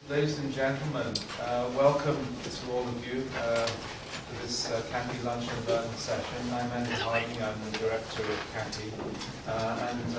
Ladies and gentlemen, welcome to all of you to this CAPI Lunch and Learn session. I'm Andy Harding, I'm the director of CAPI, and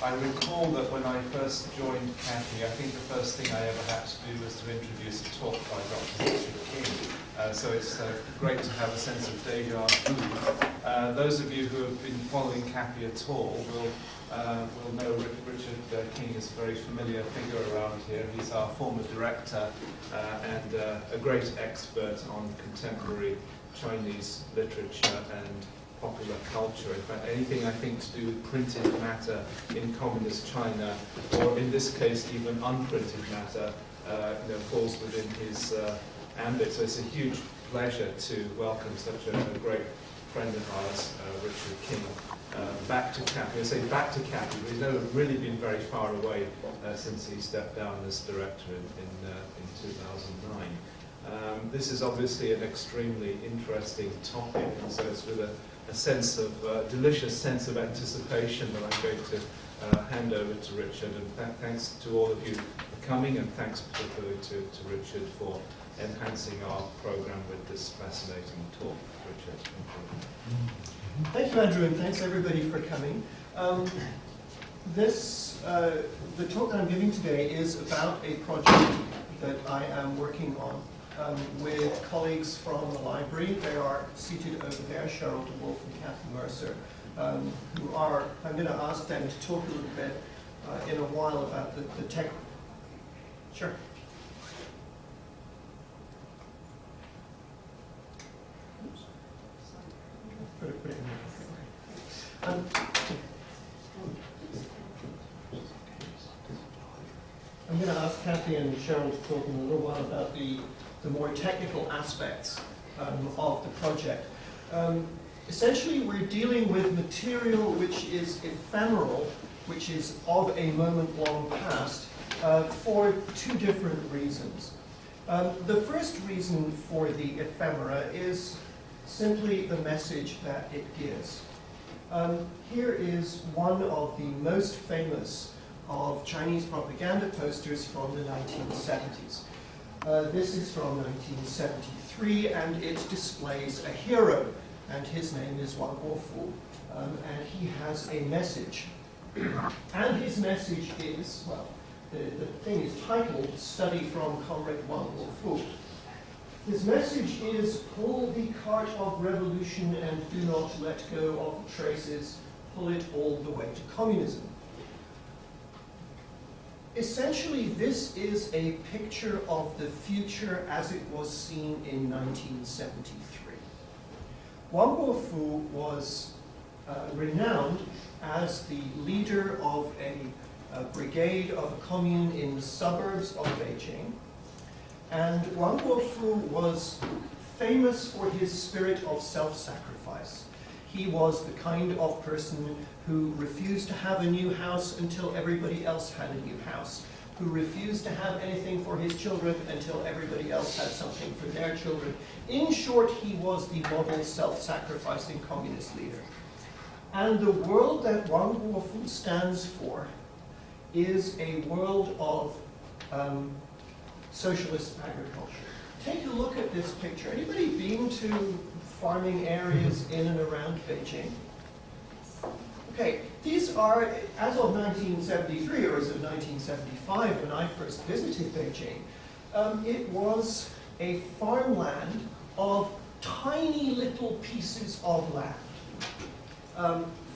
I recall that when I first joined CAPI, I think the first thing I ever had to do was to introduce a talk by Dr. Richard King. So it's great to have a sense of deja vu. Those of you who have been following CAPI at all will know Richard King is a very familiar figure around here. He's our former director and a great expert on contemporary Chinese literature and popular culture. In fact, anything I think to do with printed matter in communist China, or in this case even unprinted matter, falls within his ambit. So it's a huge pleasure to welcome such a great friend of ours, Richard King, back to CAPI. I say back to CAPI, but he's never really been very far away since he stepped down as director in 2009. This is obviously an extremely interesting topic, and so it's with a sense of delicious sense of anticipation that I'm going to hand over to Richard. And thanks to all of you for coming, and thanks particularly to Richard for enhancing our program with this fascinating talk. Richard, thank you. Thank you, Andrew, and thanks everybody for coming. The talk that I'm giving today is about a project that I am working on with colleagues from the library. They are seated over there, Cheryl DeWolf and Kathy Mercer, I'm going to ask them to talk a little bit in a while about the tech. Sure. I'm going to ask Kathy and Cheryl to talk in a little while about the more technical aspects of the project. Essentially, we're dealing with material which is ephemeral, which is of a moment long past, for two different reasons. The first reason for the ephemera is simply the message that it gives. Here is one of the most famous of Chinese propaganda posters from the 1970s. This is from 1973, and it displays a hero, and his name is Wang Guofu, and he has a message. And his message is, well, the thing is titled, Study from Comrade Wang Guofu. His message is, pull the cart of revolution and do not let go of the traces, pull it all the way to communism. Essentially, this is a picture of the future as it was seen in 1973. Wang Guofu was renowned as the leader of a brigade of a commune in the suburbs of Beijing. And Wang Guofu was famous for his spirit of self-sacrifice. He was the kind of person who refused to have a new house until everybody else had a new house, who refused to have anything for his children until everybody else had something for their children. In short, he was the model self-sacrificing communist leader. And the world that Wang Guofu stands for is a world of socialist agriculture. Take a look at this picture. Anybody been to farming areas in and around Beijing? Okay, these are, as of 1973, or as of 1975, when I first visited Beijing, it was a farmland of tiny little pieces of land.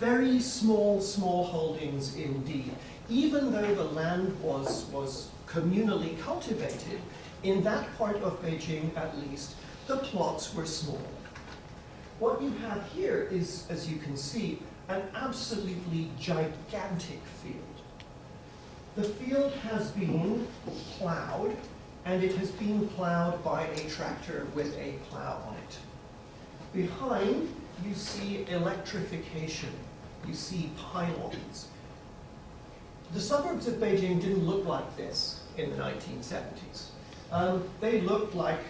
Very small holdings indeed. Even though the land was communally cultivated, in that part of Beijing at least, the plots were small. What you have here is, as you can see, an absolutely gigantic field. The field has been plowed, and it has been plowed by a tractor with a plow on it. Behind, you see electrification. You see pylons. The suburbs of Beijing didn't look like this in the 1970s. They looked like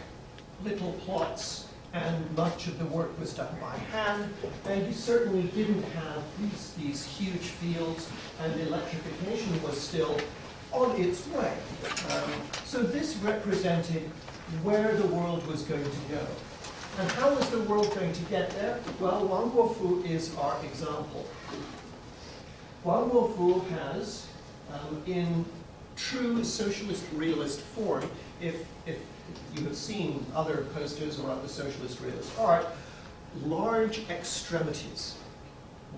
little plots, and much of the work was done by hand, and you certainly didn't have these huge fields, and electrification was still on its way. So this represented where the world was going to go. And how was the world going to get there? Well, Wang Guofu is our example. Wang Guofu has, in true socialist realist form, if you have seen other posters or other socialist realist art, large extremities,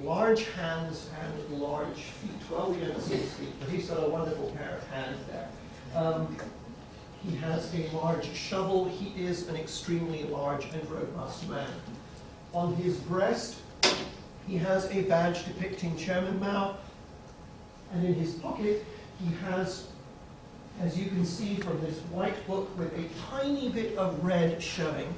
large hands and large feet. Well, we don't see his feet, but he's got a wonderful pair of hands there. He has a large shovel. He is an extremely large and robust man. On his breast, he has a badge depicting Chairman Mao, and in his pocket, he has, as you can see from this white book with a tiny bit of red showing,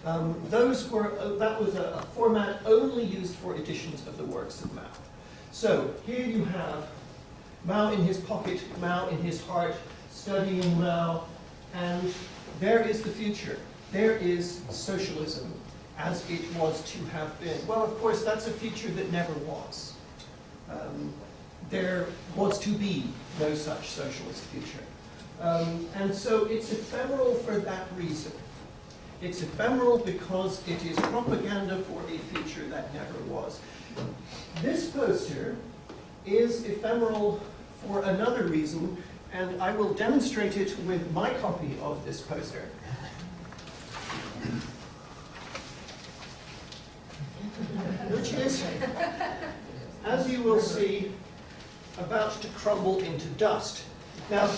that was a format only used for editions of the works of Mao. So here you have Mao in his pocket, Mao in his heart, studying Mao, and there is the future. There is socialism as it was to have been. Well, of course, that's a future that never was. There was to be no such socialist future. And so it's ephemeral for that reason. It's ephemeral because it is propaganda for a future that never was. This poster is ephemeral for another reason, and I will demonstrate it with my copy of this poster. Which is, as you will see, about to crumble into dust. Now,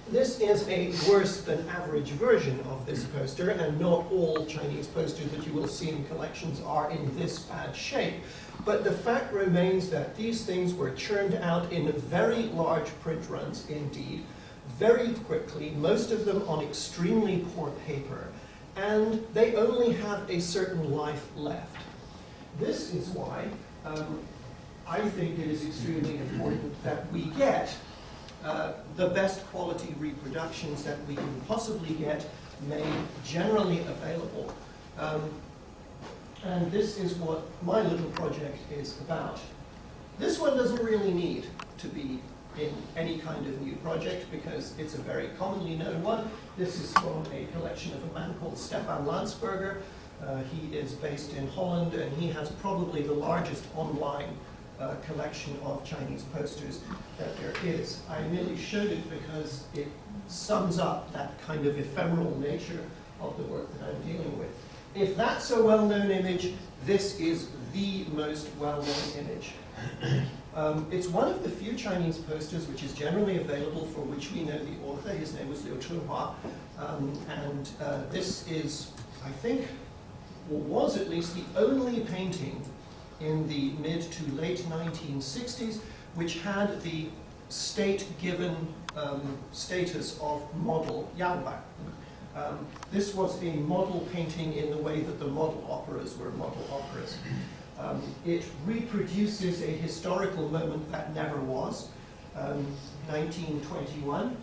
this is a worse than average version of this poster, and not all Chinese posters that you will see in collections are in this bad shape. But the fact remains that these things were churned out in very large print runs indeed, very quickly, most of them on extremely poor paper, and they only have a certain life left. This is why I think it is extremely important that we get the best quality reproductions that we can possibly get made generally available. And this is what my little project is about. This one doesn't really need to be in any kind of new project because it's a very commonly known one. This is from a collection of a man called Stefan Landsberger. He is based in Holland, and he has probably the largest online collection of Chinese posters that there is. I merely showed it because it sums up that kind of ephemeral nature of the work that I'm dealing with. If that's a well-known image, this is the most well-known image. It's one of the few Chinese posters which is generally available for which we know the author. His name was Liu Chunhua. This is, I think, or was at least the only painting in the mid to late 1960s which had the state-given status of model Yangban. This was a model painting in the way that the model operas were model operas. It reproduces a historical moment that never was. 1921,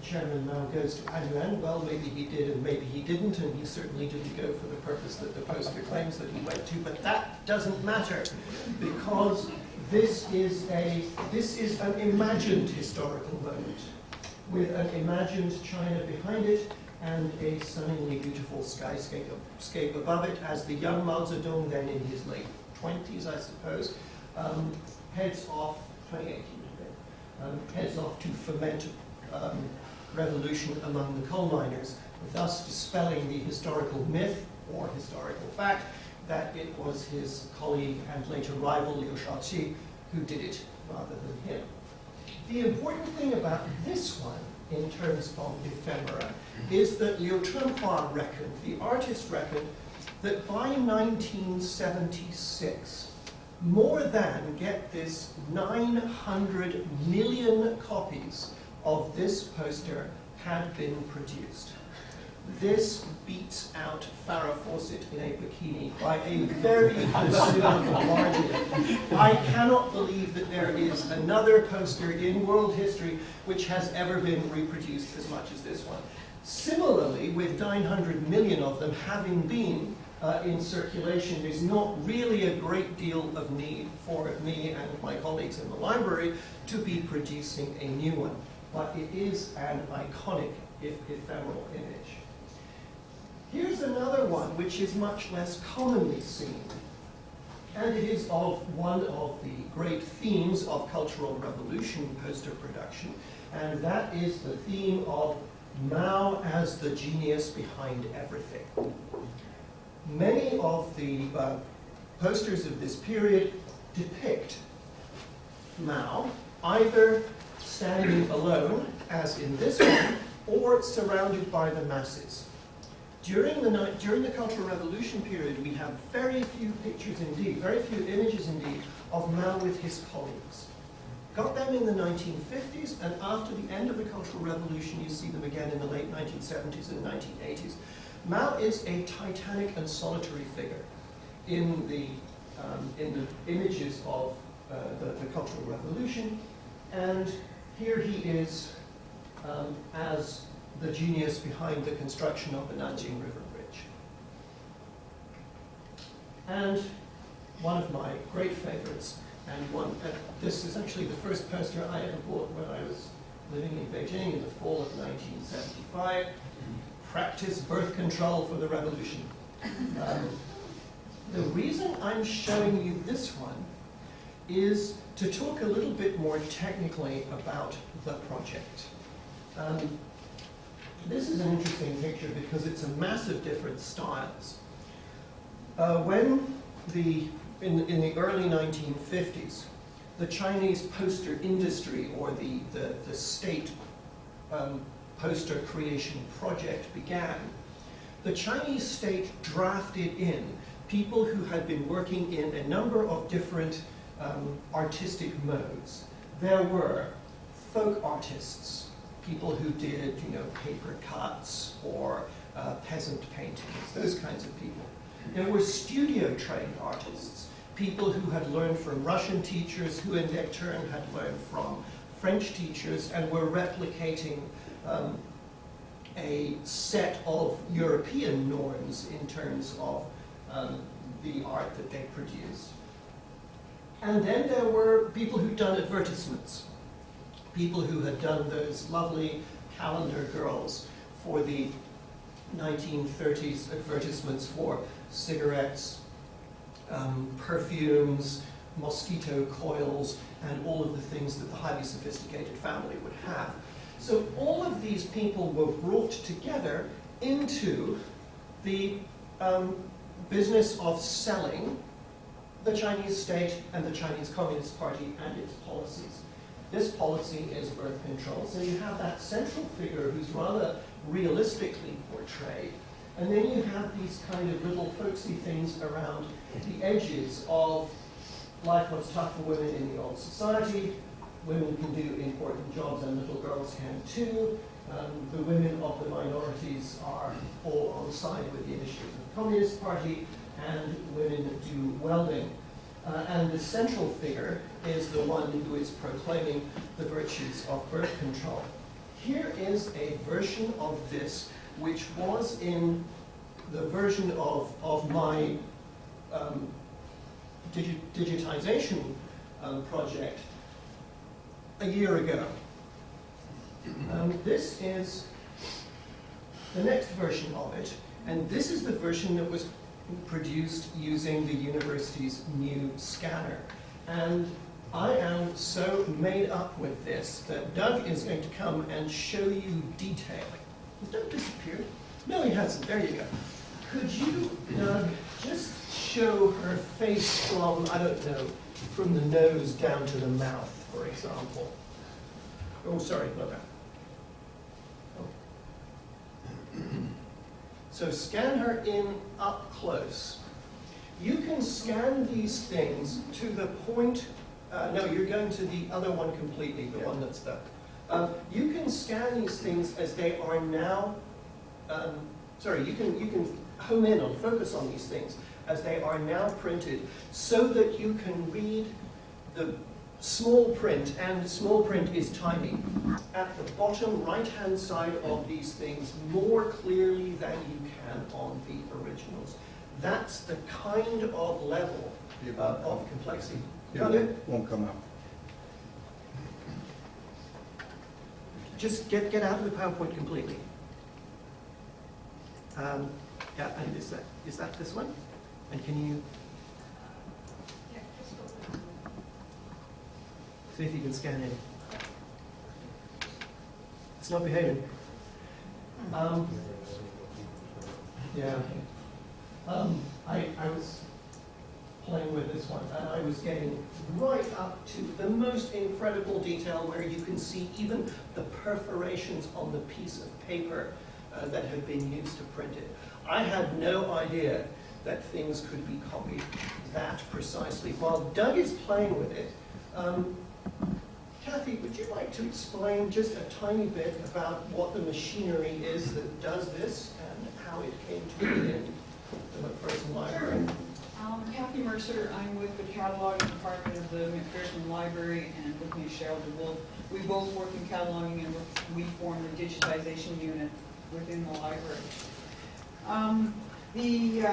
Chairman Mao goes to Anyuan. Well, maybe he did and maybe he didn't, and he certainly didn't go for the purpose that the poster claims that he went to, but that doesn't matter because this is an imagined historical moment with an imagined China behind it and a stunningly beautiful skyscape above it as the young Mao Zedong, then in his late 20s, I suppose, heads off, 2018, heads off to foment revolution among the coal miners, thus dispelling the historical myth or historical fact that it was his colleague and later rival Liu Shaoqi who did it rather than him. The important thing about this one in terms of ephemera is that Liu Chunhua reckoned, the artist reckoned, that by 1976, more than, get this, 900 million copies of this poster had been produced. This beats out Farrah Fawcett in a bikini by a very considerable margin. I cannot believe that there is another poster in world history which has ever been reproduced as much as this one. Similarly, with 900 million of them having been in circulation, there's not really a great deal of need for me and my colleagues in the library to be producing a new one. But it is an iconic ephemeral image. Here's another one which is much less commonly seen. And it is one of the great themes of Cultural Revolution poster production. And that is the theme of Mao as the genius behind everything. Many of the posters of this period depict Mao either standing alone, as in this one, or surrounded by the masses. During the Cultural Revolution period, we have very few pictures indeed, very few images indeed, of Mao with his colleagues. Got them in the 1950s, and after the end of the Cultural Revolution, you see them again in the late 1970s and 1980s. Mao is a titanic and solitary figure in the images of the Cultural Revolution, and here he is as the genius behind the construction of the Nanjing River Bridge. And one of my great favorites, and this is actually the first poster I ever bought when I was living in Beijing in the fall of 1975, Practice Birth Control for the Revolution. The reason I'm showing you this one is to talk a little bit more technically about the project. This is an interesting picture because it's a massive different styles. In the early 1950s, the Chinese poster industry, or the state poster creation project began, the Chinese state drafted in people who had been working in a number of different artistic modes. There were folk artists, people who did, paper cuts or peasant paintings, those kinds of people. There were studio-trained artists, people who had learned from Russian teachers, who in their turn had learned from French teachers and were replicating a set of European norms in terms of the art that they produced. And then there were people who'd done advertisements, people who had done those lovely calendar girls for the 1930s advertisements for cigarettes, perfumes, mosquito coils, and all of the things that the highly sophisticated family would have. So all of these people were brought together into the business of selling the Chinese state and the Chinese Communist Party and its policies. This policy is birth control, so you have that central figure who's rather realistically portrayed, and then you have these kind of little folksy things around the edges of life was tough for women in the old society, women can do important jobs and little girls can too, the women of the minorities are all on side with the initiatives of the Communist Party, and women do welding. And the central figure is the one who is proclaiming the virtues of birth control. Here is a version of this which was in the version of my digitization project a year ago. This is the next version of it, and this is the version that was produced using the university's new scanner. And I am so made up with this that Doug is going to come and show you detail. Has Doug disappeared? No, he hasn't. There you go. Could you, Doug, just show her face from, I don't know, from the nose down to the mouth, for example? Oh, sorry, not that. Oh. So scan her in up close. You can scan these things to the point, no, you're going to the other one completely, the one that's there. You can scan these things as they are now, you can home in on, focus on these things as they are now printed so that you can read the small print, and small print is tiny, at the bottom right-hand side of these things more clearly than you can on the originals. That's the kind of level of complexity. Can't It it? won't come up. Just get out of the PowerPoint completely. Yeah, and is that this one? And can you see if you can scan in? It's not behaving. Yeah. I was playing with this one, and I was getting right up to the most incredible detail where you can see even the perforations on the piece of paper that had been used to print it. I had no idea that things could be copied that precisely. While Doug is playing with it, Kathy, would you like to explain just a tiny bit about what the machinery is that does this and how it came to be in the McPherson Library? Kathy Mercer, I'm with the cataloging department of the McPherson Library, and with me is Cheryl DeWolf. We both work in cataloging, and we form the digitization unit within the library. The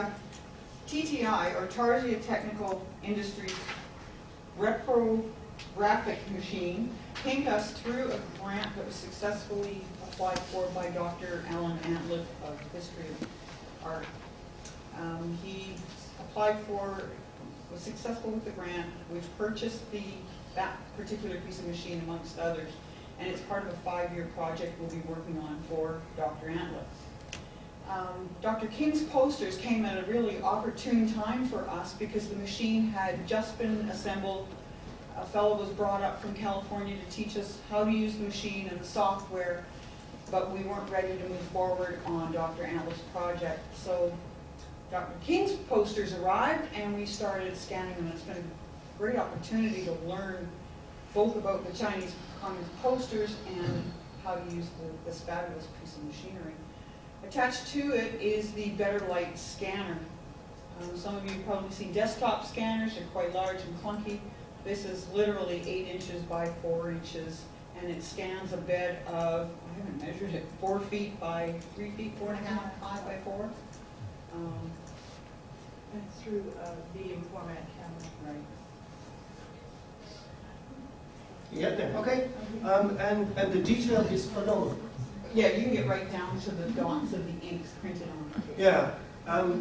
TTI, or Tarsia Technical Industries reprographic machine, came to us through a grant that was successfully applied for by Dr. Alan Antliff of History of Art. He was successful with the grant, which purchased that particular piece of machine amongst others, and it's part of a 5-year project we'll be working on for Dr. Antliff. Dr. King's posters came at a really opportune time for us because the machine had just been assembled. A fellow was brought up from California to teach us how to use the machine and the software, but we weren't ready to move forward on Dr. Antliff's project. So Dr. King's posters arrived and we started scanning them. It's been a great opportunity to learn both about the Chinese Communist posters and how to use this fabulous piece of machinery. Attached to it is the Better Light scanner. Some of you have probably seen desktop scanners. They're quite large and clunky. This is literally 8 inches by 4 inches, and it scans a bed of, I haven't measured it, 4 feet by 3 feet, 4.5, 5 by 4. And through a medium format camera. Right. You get there, okay? And the detail is phenomenal. Yeah, you can get right down to the dots of the inks printed on it. Yeah.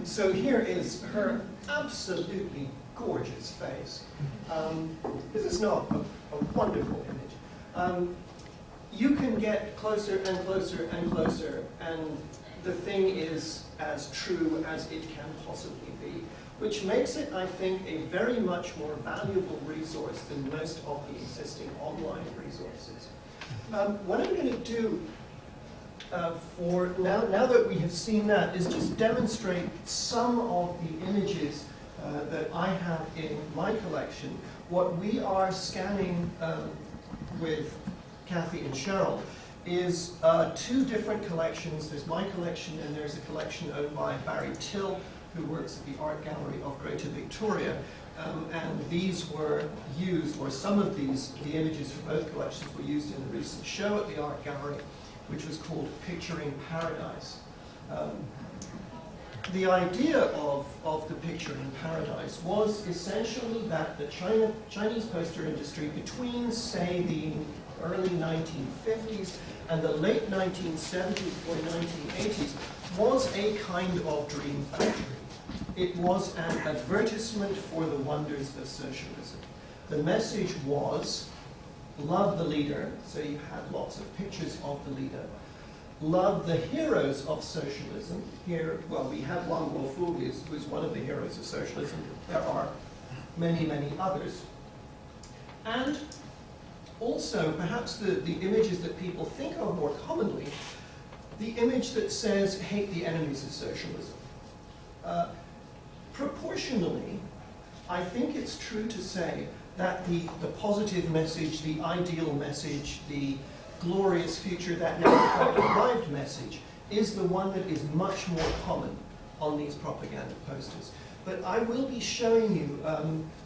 So here is her absolutely gorgeous face. This is not a wonderful image. You can get closer and closer and closer, and the thing is as true as it can possibly be, which makes it, I think, a very much more valuable resource than most of the existing online resources. What I'm going to do for now that we have seen that is just demonstrate some of the images that I have in my collection. What we are scanning with Kathy and Cheryl is 2 different collections. There's my collection and there's a collection owned by Barry Till, who works at the Art Gallery of Greater Victoria. And these were used, or some of these, the images from both collections were used in a recent show at the Art Gallery, which was called Picturing Paradise. The idea of the Picture in Paradise was essentially that the Chinese poster industry between, say, the early 1950s and the late 1970s or 1980s was a kind of dream factory. It was an advertisement for the wonders of socialism. The message was, love the leader, so you had lots of pictures of the leader. Love the heroes of socialism. Here, well, we have Wang Guofu, who's one of the heroes of socialism. There are many, many others. And also, perhaps the images that people think of more commonly, the image that says, hate the enemies of socialism. Proportionally, I think it's true to say that the positive message, the ideal message, the glorious future, that now quite arrived message, is the one that is much more common on these propaganda posters. But I will be showing you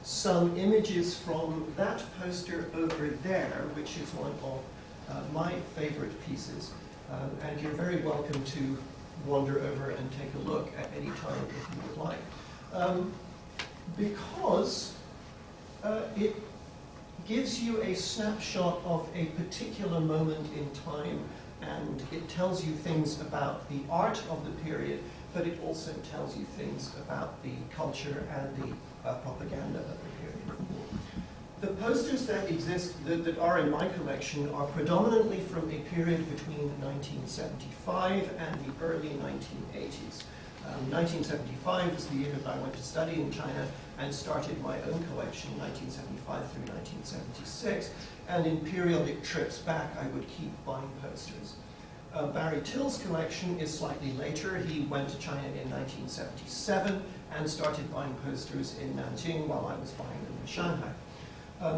some images from that poster over there, which is one of my favorite pieces. And you're very welcome to wander over and take a look at any time if you would like. Because it gives you a snapshot of a particular moment in time, and it tells you things about the art of the period, but it also tells you things about the culture and the propaganda of the period. The posters that exist, that are in my collection, are predominantly from a period between 1975 and the early 1980s. 1975 was the year that I went to study in China and started my own collection, 1975 through 1976. And in periodic trips back, I would keep buying posters. Barry Till's collection is slightly later. He went to China in 1977 and started buying posters in Nanjing while I was buying them in Shanghai.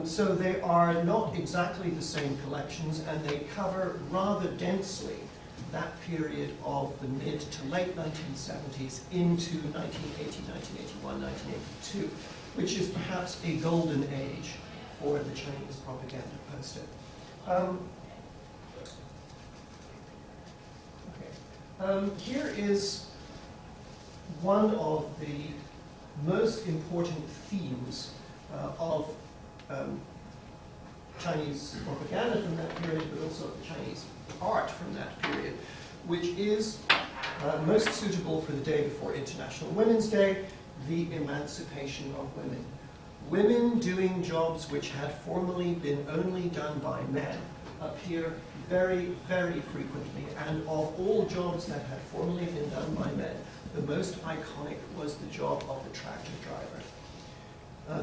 So they are not exactly the same collections, and they cover rather densely that period of the mid to late 1970s into 1980, 1981, 1982, which is perhaps a golden age for the Chinese propaganda poster. Here is one of the most important themes of Chinese propaganda from that period, but also the Chinese art from that period, which is most suitable for the day before International Women's Day, the emancipation of women. Women doing jobs which had formerly been only done by men appear very, very frequently, and of all jobs that had formerly been done by men, the most iconic was the job of the tractor driver.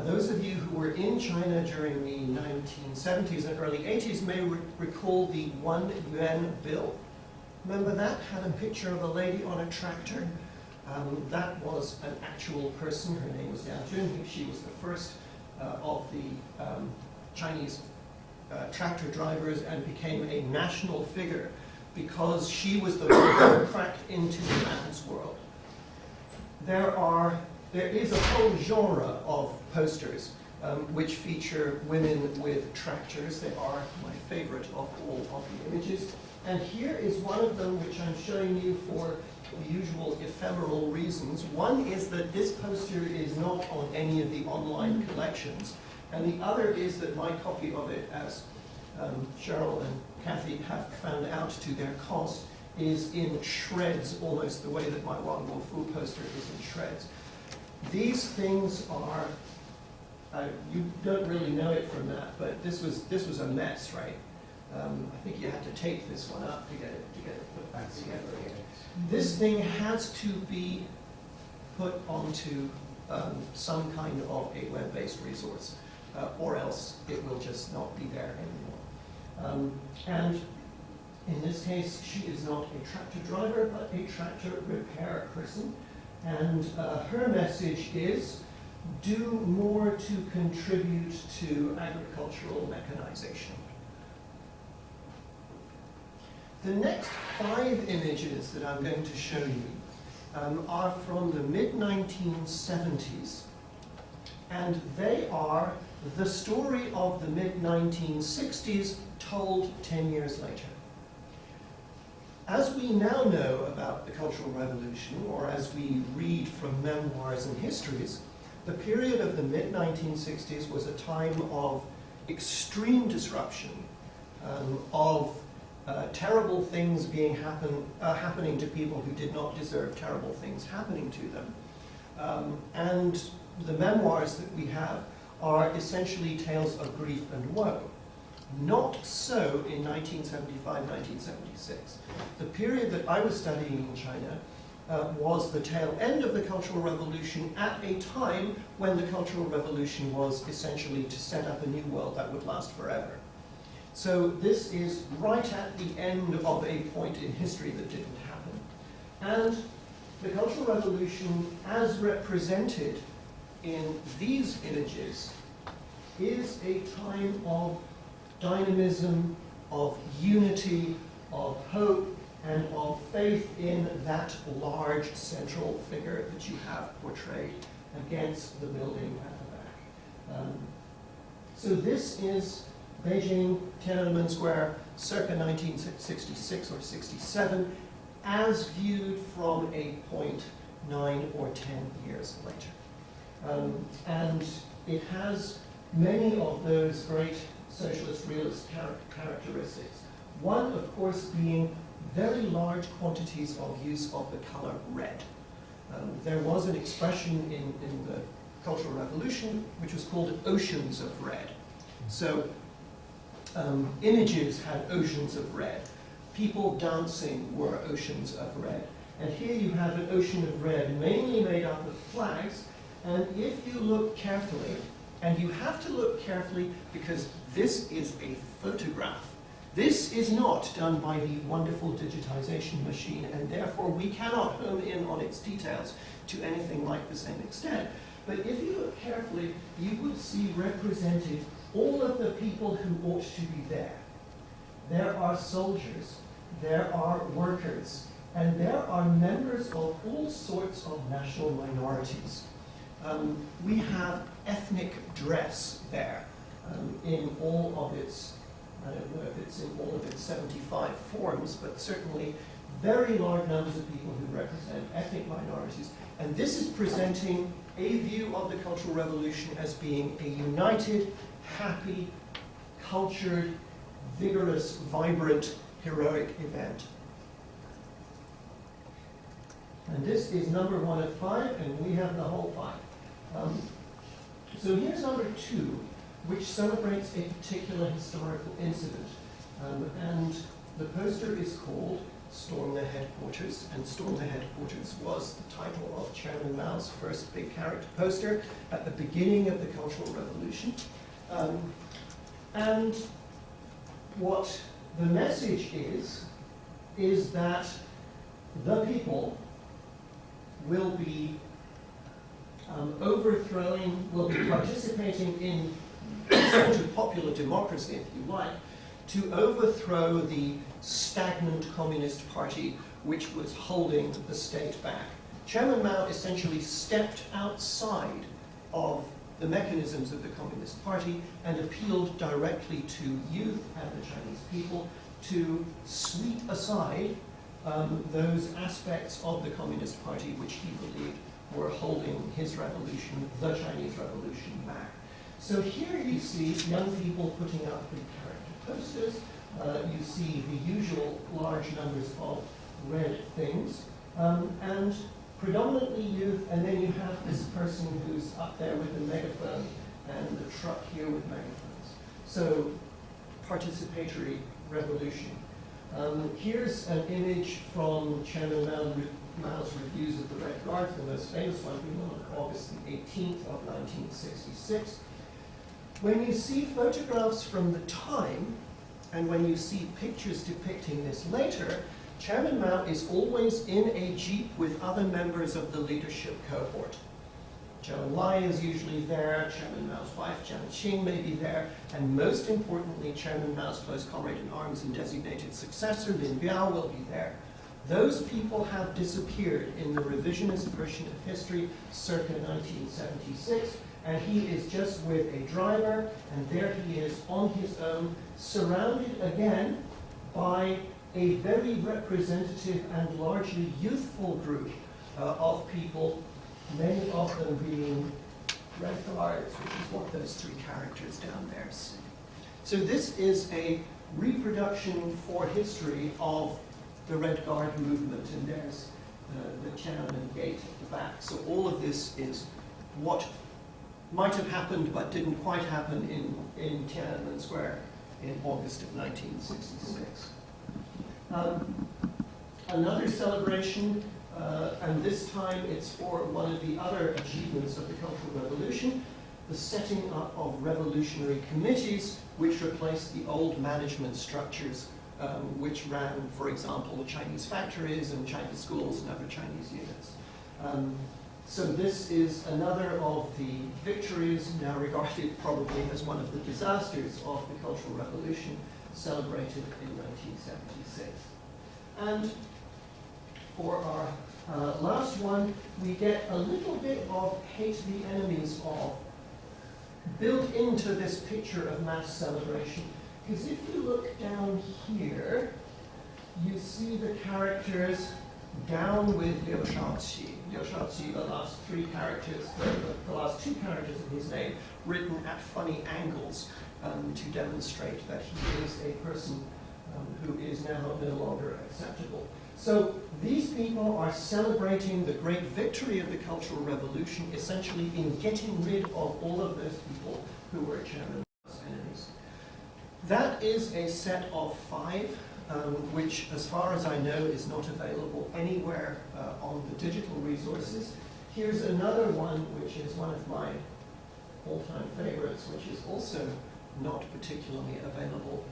Those of you who were in China during the 1970s and early 80s may recall the 1 yuan bill. Remember that? Had a picture of a lady on a tractor. That was an actual person. Her name was Liao Jun. She was the first of the Chinese tractor drivers and became a national figure because she was the one who cracked into the man's world. There is a whole genre of posters which feature women with tractors. They are my favorite of all of the images. And here is one of them which I'm showing you for the usual ephemeral reasons. One is that this poster is not on any of the online collections. And the other is that my copy of it, as Cheryl and Kathy have found out to their cost, is in shreds, almost the way that my Wang Fu poster is in shreds. These things are, you don't really know it from that, but this was a mess, right? I think you had to tape this one up to get it put back together again. This thing has to be put onto some kind of a web-based resource, or else it will just not be there anymore. And in this case, she is not a tractor driver, but a tractor repair person. And her message is, do more to contribute to agricultural mechanization. The next 5 images that I'm going to show you are from the mid-1970s. And they are the story of the mid-1960s told 10 years later. As we now know about the Cultural Revolution, or as we read from memoirs and histories, the period of the mid-1960s was a time of extreme disruption, of terrible things happening to people who did not deserve terrible things happening to them. And the memoirs that we have are essentially tales of grief and woe. Not so in 1975, 1976. The period that I was studying in China was the tail end of the Cultural Revolution at a time when the Cultural Revolution was essentially to set up a new world that would last forever. So this is right at the end of a point in history that didn't happen. And the Cultural Revolution, as represented in these images, is a time of dynamism, of unity, of hope, and of faith in that large central figure that you have portrayed against the building at the back. So this is Beijing, Tiananmen Square, circa 1966 or 67. as viewed from a point 9 or 10 years later. And it has many of those great socialist realist characteristics. One, of course, being very large quantities of use of the color red. There was an expression in the Cultural Revolution which was called oceans of red. So images had oceans of red. People dancing were oceans of red. And here you have an ocean of red, mainly made up of flags. And if you look carefully, and you have to look carefully because this is a photograph. This is not done by the wonderful digitization machine, and therefore we cannot hone in on its details to anything like the same extent. But if you look carefully, you would see represented all of the people who ought to be there. There are soldiers, there are workers, and there are members of all sorts of national minorities. We have ethnic dress there in all of its, I don't know if it's in all of its 75 forms, but certainly very large numbers of people who represent ethnic minorities. And this is presenting a view of the Cultural Revolution as being a united, happy, cultured, vigorous, vibrant, heroic event. And this is number 1 of 5, and we have the whole 5. So here's number 2, which celebrates a particular historical incident. And the poster is called Storm the Headquarters, and Storm the Headquarters was the title of Chairman Mao's first big character poster at the beginning of the Cultural Revolution. And what the message is that the people will be will be participating in sort of popular democracy, if you like, to overthrow the stagnant Communist Party which was holding the state back. Chairman Mao essentially stepped outside of the mechanisms of the Communist Party and appealed directly to youth and the Chinese people to sweep aside those aspects of the Communist Party which he believed were holding his revolution, the Chinese Revolution, back. So here you see young people putting up big character posters. You see the usual large numbers of red things, and predominantly youth, and then you have this person who's up there with the megaphone and the truck here with megaphones. So, participatory revolution. Here's an image from Chairman Mao's reviews of the Red Guard, the most famous one being on August the 18th of 1966. When you see photographs from the time, and when you see pictures depicting this later, Chairman Mao is always in a jeep with other members of the leadership cohort. Zhou Enlai is usually there, Chairman Mao's wife Jiang Qing may be there, and most importantly, Chairman Mao's close comrade in arms and designated successor, Lin Biao, will be there. Those people have disappeared in the revisionist version of history circa 1976, and he is just with a driver, and there he is on his own, surrounded again by a very representative and largely youthful group of people, many of them being Red Guards, which is what those 3 characters down there say. So this is a reproduction for history of the Red Guard movement, and there's the Tiananmen Gate at the back. So all of this is what might have happened but didn't quite happen in Tiananmen Square in August of 1966. Another celebration, and this time it's for one of the other achievements of the Cultural Revolution, the setting up of revolutionary committees which replaced the old management structures which ran, for example, Chinese factories and Chinese schools and other Chinese units. So this is another of the victories, now regarded probably as one of the disasters of the Cultural Revolution, celebrated in 1976. And for our last one, we get a little bit of hate the enemies of built into this picture of mass celebration. Because if you look down here, you see the characters down with Liu Shaoqi. Liu Shaoqi, the last three characters, the last two characters of his name, written at funny angles to demonstrate that he is a person who is now no longer acceptable. So these people are celebrating the great victory of the Cultural Revolution, essentially in getting rid of all of those people who were Chairman Mao's enemies. That is a set of 5, which, as far as I know, is not available anywhere on the digital resources. Here's another one, which is one of my all-time favorites, which is also not particularly available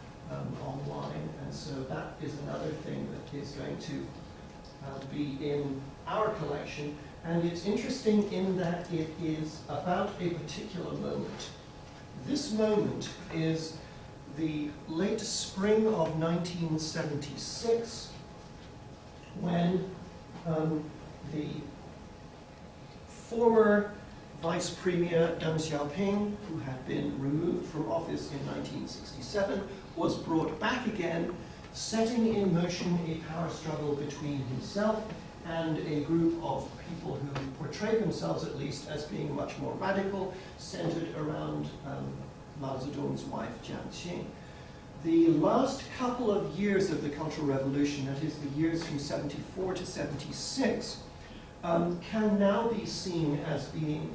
online, and so that is another thing that is going to be in our collection. And it's interesting in that it is about a particular moment. This moment is the late spring of 1976, when the former Vice Premier Deng Xiaoping, who had been removed from office in 1967, was brought back again, setting in motion a power struggle between himself and a group of people who portrayed themselves, at least, as being much more radical, centered around Mao Zedong's wife, Jiang Qing. The last couple of years of the Cultural Revolution, that is the years from 74 to 76, can now be seen as being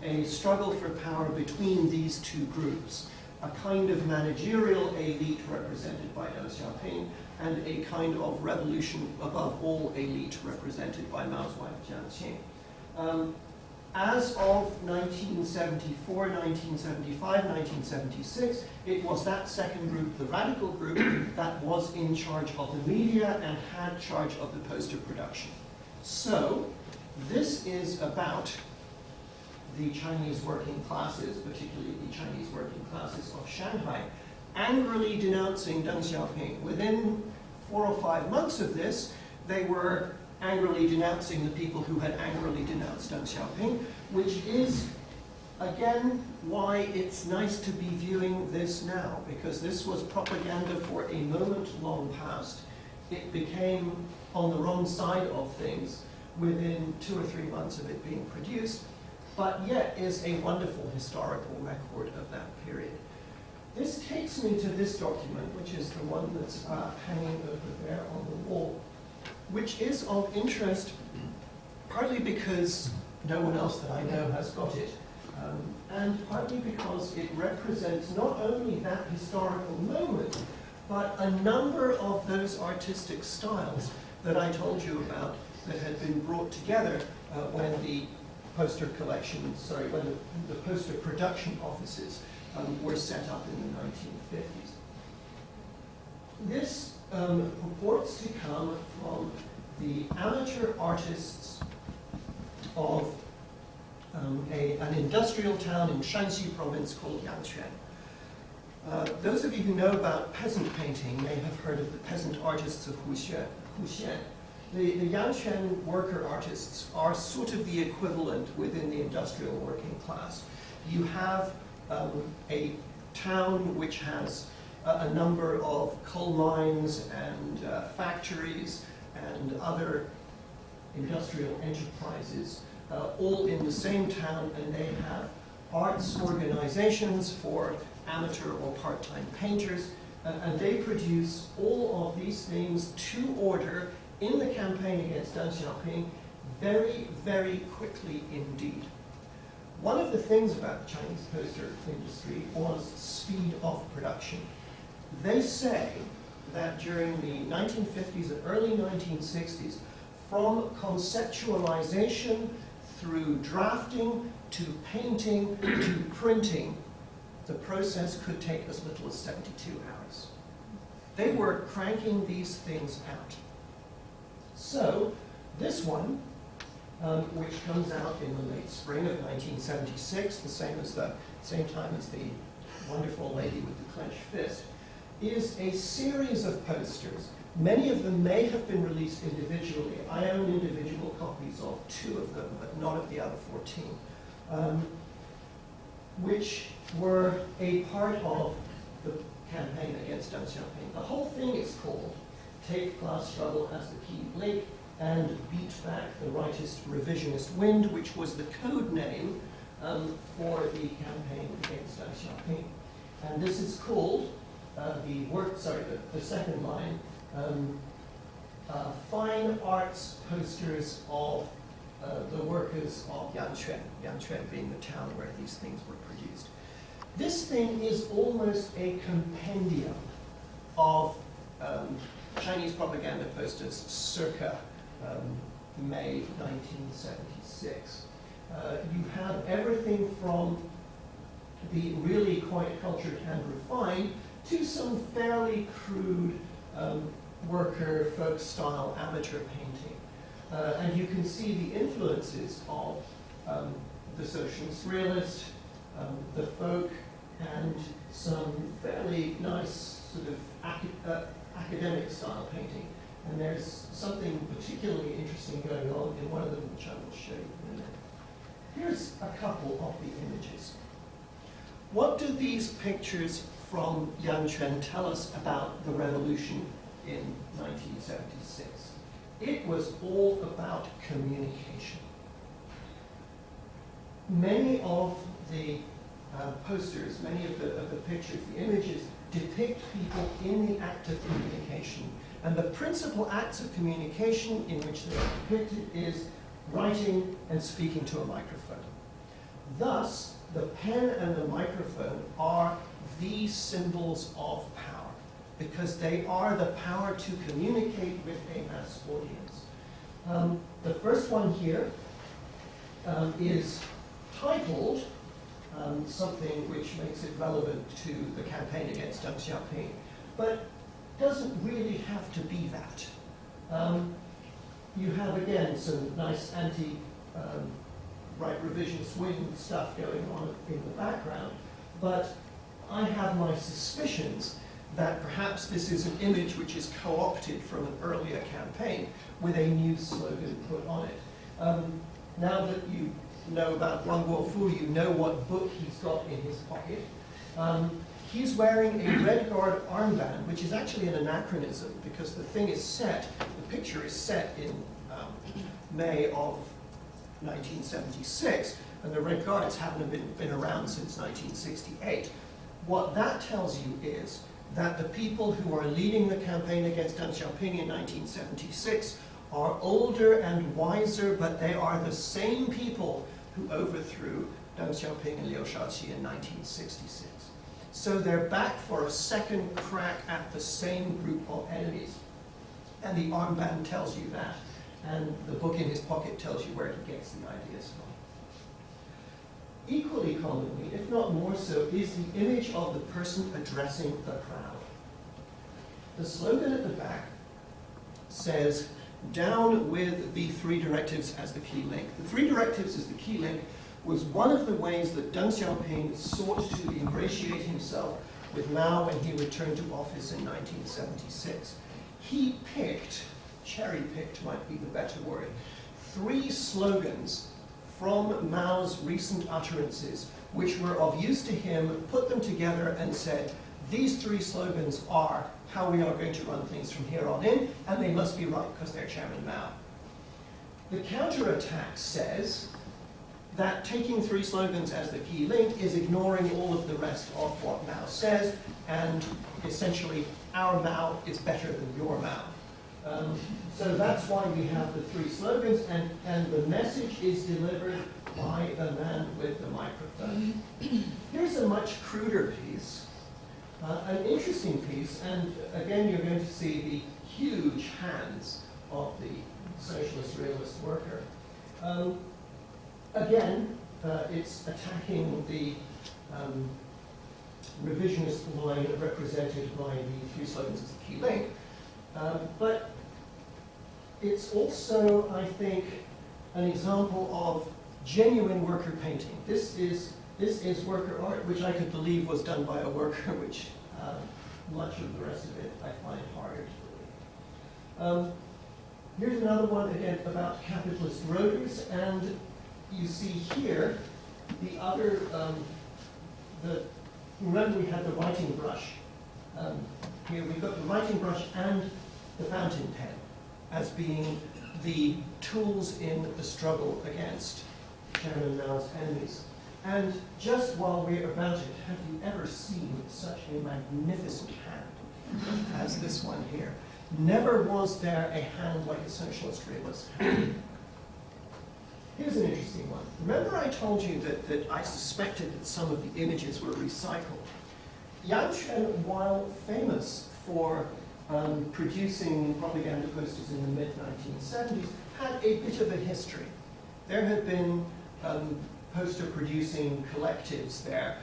a struggle for power between these two groups, a kind of managerial elite represented by Deng Xiaoping, and a kind of revolution above all elite represented by Mao's wife, Jiang Qing. As of 1974, 1975, 1976, it was that second group, the radical group, that was in charge of the media and had charge of the poster production. So, this is about the Chinese working classes, particularly the Chinese working classes of Shanghai, angrily denouncing Deng Xiaoping. Within 4 or 5 months of this, they were angrily denouncing the people who had angrily denounced Deng Xiaoping, which is, again, why it's nice to be viewing this now, because this was propaganda for a moment long past. It became on the wrong side of things within 2 or 3 months of it being produced, but yet is a wonderful historical record of that period. This takes me to this document, which is the one that's hanging over there on the wall, which is of interest partly because no one else that I know has got it, and partly because it represents not only that historical moment, but a number of those artistic styles that I told you about that had been brought together when the poster collection, when the poster production offices were set up in the 1950s. This purports to come from the amateur artists of an industrial town in Shanxi province called Yangquan. Those of you who know about peasant painting may have heard of the peasant artists of Huxian. The Yangquan worker artists are sort of the equivalent within the industrial working class. You have a town which has a number of coal mines and factories and other industrial enterprises all in the same town, and they have arts organizations for amateur or part-time painters, and they produce all of these things to order in the campaign against Deng Xiaoping very, very quickly indeed. One of the things about the Chinese poster industry was speed of production. They say that during the 1950s and early 1960s, from conceptualization through drafting to painting to printing, the process could take as little as 72 hours. They were cranking these things out. So, this one, which comes out in the late spring of 1976, the same time as the wonderful lady with the clenched fist, is a series of posters. Many of them may have been released individually. I own individual copies of 2 of them, but not of the other 14, which were a part of the campaign against Deng Xiaoping. The whole thing is called take glass struggle as the key link, and beat back the rightist revisionist wind, which was the code name for the campaign against Deng Xiaoping. And this is called, the second line, fine arts posters of the workers of Yanquan, Yanquan being the town where these things were produced. This thing is almost a compendium of Chinese propaganda posters circa May 1976. You have everything from the really quite cultured and refined to some fairly crude worker folk style amateur painting. And you can see the influences of the socialist realist, the folk, and some fairly nice sort of academic style painting. And there's something particularly interesting going on in one of them, which I will show you in a minute. Here's a couple of the images. What do these pictures from Yanquan tell us about the revolution in 1976? It was all about communication. Many of the posters, many of the pictures, the images, depict people in the act of communication. And the principal acts of communication in which they are depicted is writing and speaking to a microphone. Thus, the pen and the microphone are the symbols of power, because they are the power to communicate with a mass audience. The first one here is titled something which makes it relevant to the campaign against Deng Xiaoping, but doesn't really have to be that. You have, again, some nice right revisionist wing stuff going on in the background, but I have my suspicions that perhaps this is an image which is co-opted from an earlier campaign with a new slogan put on it. Now that you know about Wang Guofu, you know what book he's got in his pocket. He's wearing a Red Guard armband, which is actually an anachronism because the thing is set, the picture is set in May of 1976, and the Red Guards haven't been around since 1968. What that tells you is that the people who are leading the campaign against Deng Xiaoping in 1976 are older and wiser, but they are the same people who overthrew Deng Xiaoping and Liu Shaoqi in 1966. So they're back for a second crack at the same group of enemies. And the armband tells you that. And the book in his pocket tells you where he gets the ideas from. Equally commonly, if not more so, is the image of the person addressing the crowd. The slogan at the back says, "Down with the three directives as the key link." The three directives as the key link was one of the ways that Deng Xiaoping sought to ingratiate himself with Mao when he returned to office in 1976. He picked, cherry-picked might be the better word, 3 slogans from Mao's recent utterances, which were of use to him, put them together and said, these 3 slogans are how we are going to run things from here on in, and they must be right because they're Chairman Mao. The counterattack says that taking 3 slogans as the key link is ignoring all of the rest of what Mao says, and essentially, our Mao is better than your Mao. So that's why we have the 3 slogans, and the message is delivered by the man with the microphone. Here's a much cruder piece, an interesting piece, and again you're going to see the huge hands of the socialist realist worker. Again, it's attacking the revisionist line represented by the 3 slogans as the key link. But it's also, I think, an example of genuine worker painting. This is worker art, which I could believe was done by a worker, which much of the rest of it I find harder to believe. Here's another one, again, about capitalist rotors, and you see here the other, remember we had the writing brush. Here we've got the writing brush and the fountain pen as being the tools in the struggle against Chairman Mao's enemies. And just while we're about it, have you ever seen such a magnificent hand as this one here? Never was there a hand like a socialist realist hand. Here's an interesting one. Remember I told you that I suspected that some of the images were recycled. Yang Chen, while famous for producing propaganda posters in the mid-1970s, had a bit of a history. There had been poster producing collectives there,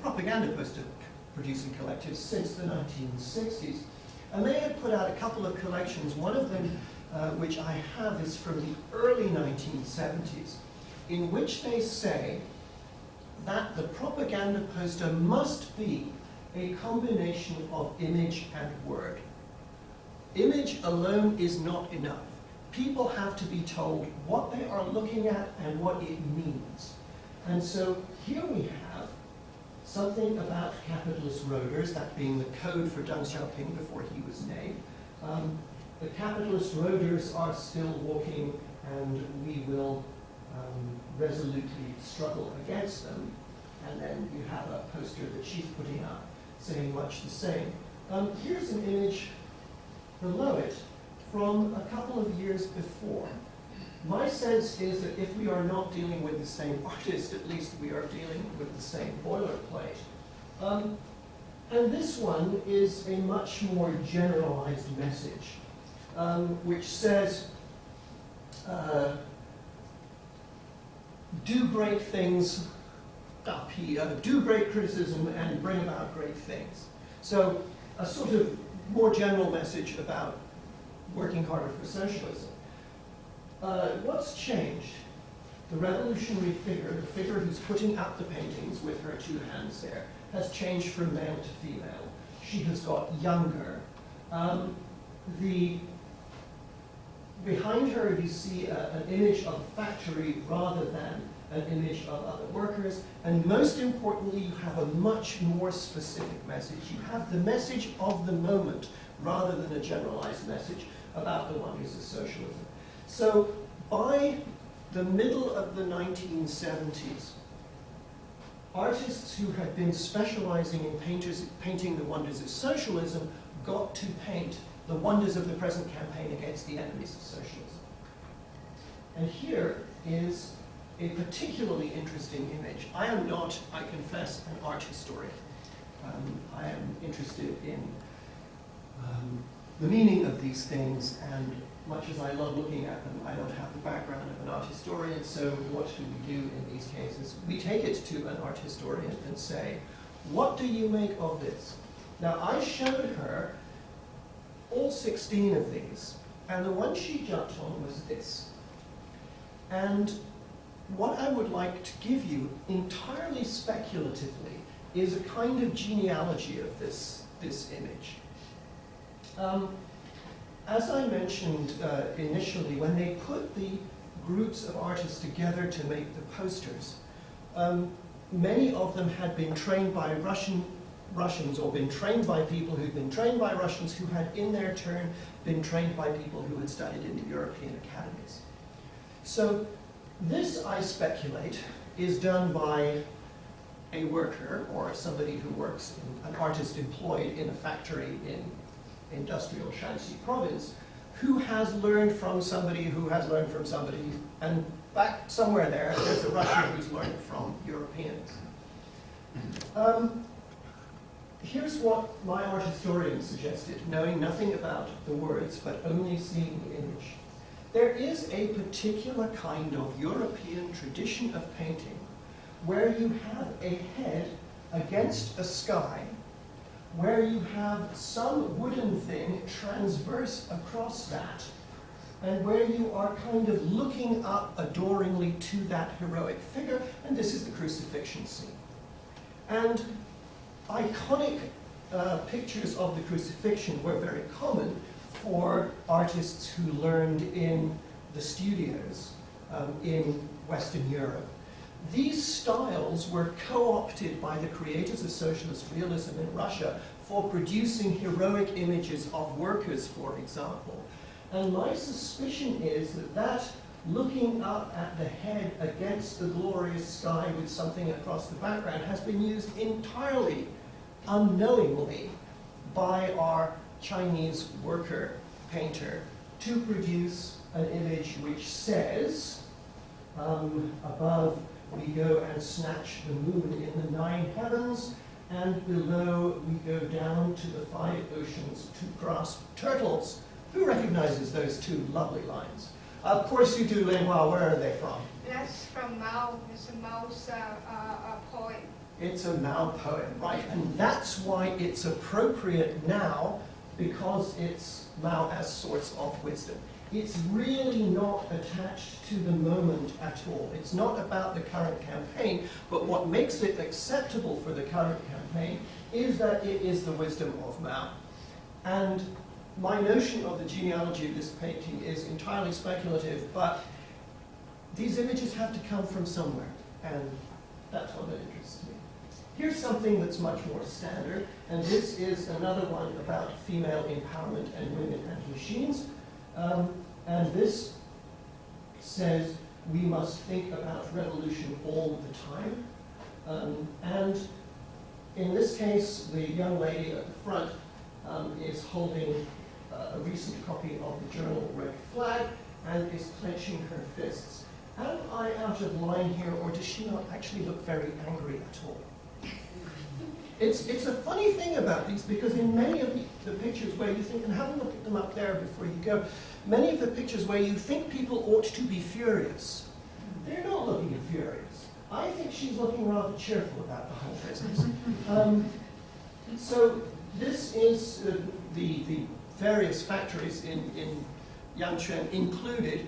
propaganda poster producing collectives since the 1960s. And they had put out a couple of collections. One of them, which I have, is from the early 1970s, in which they say that the propaganda poster must be a combination of image and word. Image alone is not enough. People have to be told what they are looking at and what it means. And so here we have something about capitalist roaders, that being the code for Deng Xiaoping before he was named. The capitalist roaders are still walking, and we will resolutely struggle against them. And then you have a poster that she's putting up saying much the same. Here's an image below it from a couple of years before. My sense is that if we are not dealing with the same artist, at least we are dealing with the same boilerplate. And this one is a much more generalized message, which says, do great things, do great criticism and bring about great things. So a sort of more general message about working harder for socialism. What's changed? The revolutionary figure, the figure who's putting up the paintings with her two hands there, has changed from male to female. She has got younger. Behind her you see an image of a factory rather than an image of other workers. And most importantly, you have a much more specific message. You have the message of the moment rather than a generalized message about the wonders of socialism. So by the middle of the 1970s, artists who had been specializing in painting the wonders of socialism got to paint the wonders of the present campaign against the enemies of socialism. And here is a particularly interesting image. I am not, I confess, an art historian. I am interested in the meaning of these things, and much as I love looking at them, I don't have the background of an art historian, so what do we do in these cases? We take it to an art historian and say, what do you make of this? Now, I showed her all 16 of these, and the one she jumped on was this. And what I would like to give you, entirely speculatively, is a kind of genealogy of this image. As I mentioned initially, when they put the groups of artists together to make the posters, many of them had been trained by Russians, or been trained by people who'd been trained by Russians, who had in their turn been trained by people who had studied in the European academies. So this, I speculate, is done by a worker or somebody who works, an artist employed in a factory in industrial Shanxi province, who has learned from somebody who has learned from somebody, and back somewhere there's a Russian who's learned from Europeans. Here's what my art historian suggested, knowing nothing about the words, but only seeing the image. There is a particular kind of European tradition of painting where you have a head against a sky, where you have some wooden thing transverse across that, and where you are kind of looking up adoringly to that heroic figure, and this is the crucifixion scene. And iconic pictures of the crucifixion were very common for artists who learned in the studios in Western Europe. These styles were co-opted by the creators of socialist realism in Russia for producing heroic images of workers, for example. And my suspicion is that looking up at the head against the glorious sky with something across the background has been used entirely unknowingly by our Chinese worker painter to produce an image which says, above we go and snatch the moon in the 9 heavens, and below we go down to the 5 oceans to grasp turtles. Who recognizes those 2 lovely lines? Of course you do, Linhua. Where are they from? That's from Mao. It's a Mao's poem. It's a Mao poem, right? And that's why it's appropriate now, because it's Mao as source of wisdom. It's really not attached to the moment at all. It's not about the current campaign, but what makes it acceptable for the current campaign is that it is the wisdom of Mao. And my notion of the genealogy of this painting is entirely speculative, but these images have to come from somewhere, and that's what interests me. Here's something that's much more standard, and this is another one about female empowerment and women and machines. And this says we must think about revolution all the time. And in this case, the young lady at the front is holding a recent copy of the journal Red Flag and is clenching her fists. Am I out of line here, or does she not actually look very angry at all? It's a funny thing about these, because in many of the pictures where you think, and have a look at them up there before you go, many of the pictures where you think people ought to be furious, they're not looking furious. I think she's looking rather cheerful about the whole business. So this is the various factories in Yangchuan included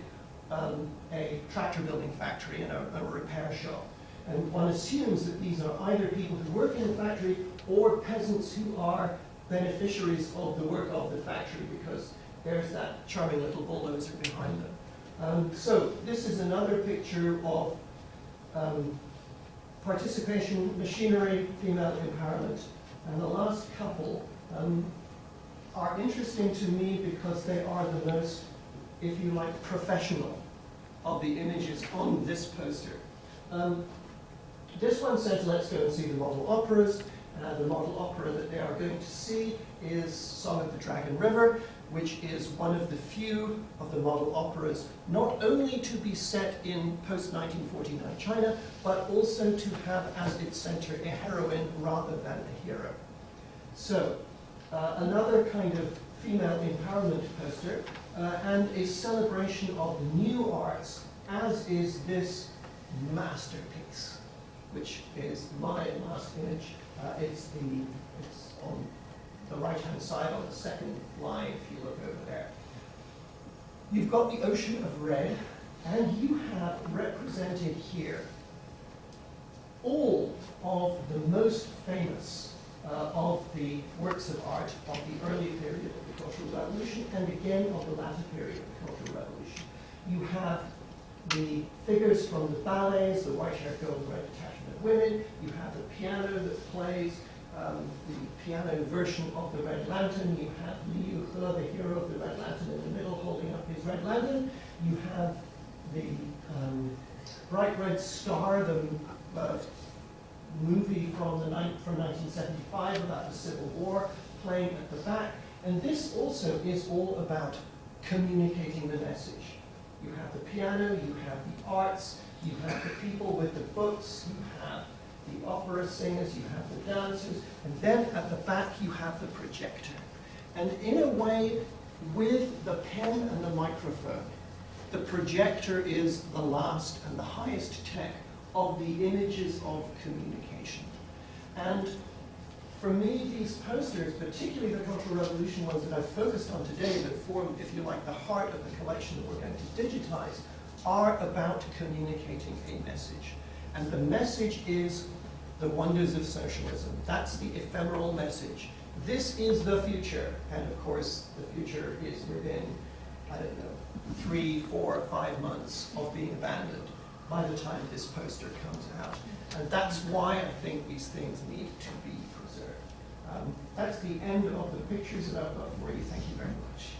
a tractor building factory and a repair shop. And one assumes that these are either people who work in the factory or peasants who are beneficiaries of the work of the factory, because there's that charming little bulldozer behind them. So this is another picture of participation, machinery, female empowerment. And the last couple are interesting to me because they are the most, if you like, professional of the images on this poster. This one says, let's go and see the model operas. The model opera that they are going to see is Song of the Dragon River, which is one of the few of the model operas not only to be set in post-1949 China, but also to have as its center a heroine rather than a hero. So, another kind of female empowerment poster, and a celebration of new arts, as is this masterpiece, which is my last image. It's on the right-hand side on the second line, if you look over there. You've got the ocean of red, and you have represented here all of the most famous of the works of art of the early period of the Cultural Revolution, and again of the latter period of the Cultural Revolution. You have the figures from the ballets, the white-haired girl, the red detachment of women. You have the piano that plays the piano version of the Red Lantern. You have Liu He, the hero of the Red Lantern, in the middle holding up his red lantern. You have the Bright Red Star, the movie from 1975 about the Civil War, playing at the back. And this also is all about communicating the message. You have the piano, you have the arts, you have the people with the books, you have the opera singers, you have the dancers, and then at the back you have the projector. And in a way, with the pen and the microphone, the projector is the last and the highest tech of the images of communication. And for me, these posters, particularly the Cultural Revolution ones that I've focused on today, that form, if you like, the heart of the collection that we're going to digitize, are about communicating a message. And the message is the wonders of socialism. That's the ephemeral message. This is the future. And of course, the future is within, I don't know, 3, 4, 5 months of being abandoned by the time this poster comes out. And that's why I think these things need to be preserved. That's the end of the pictures that I've got for you. Thank you very much.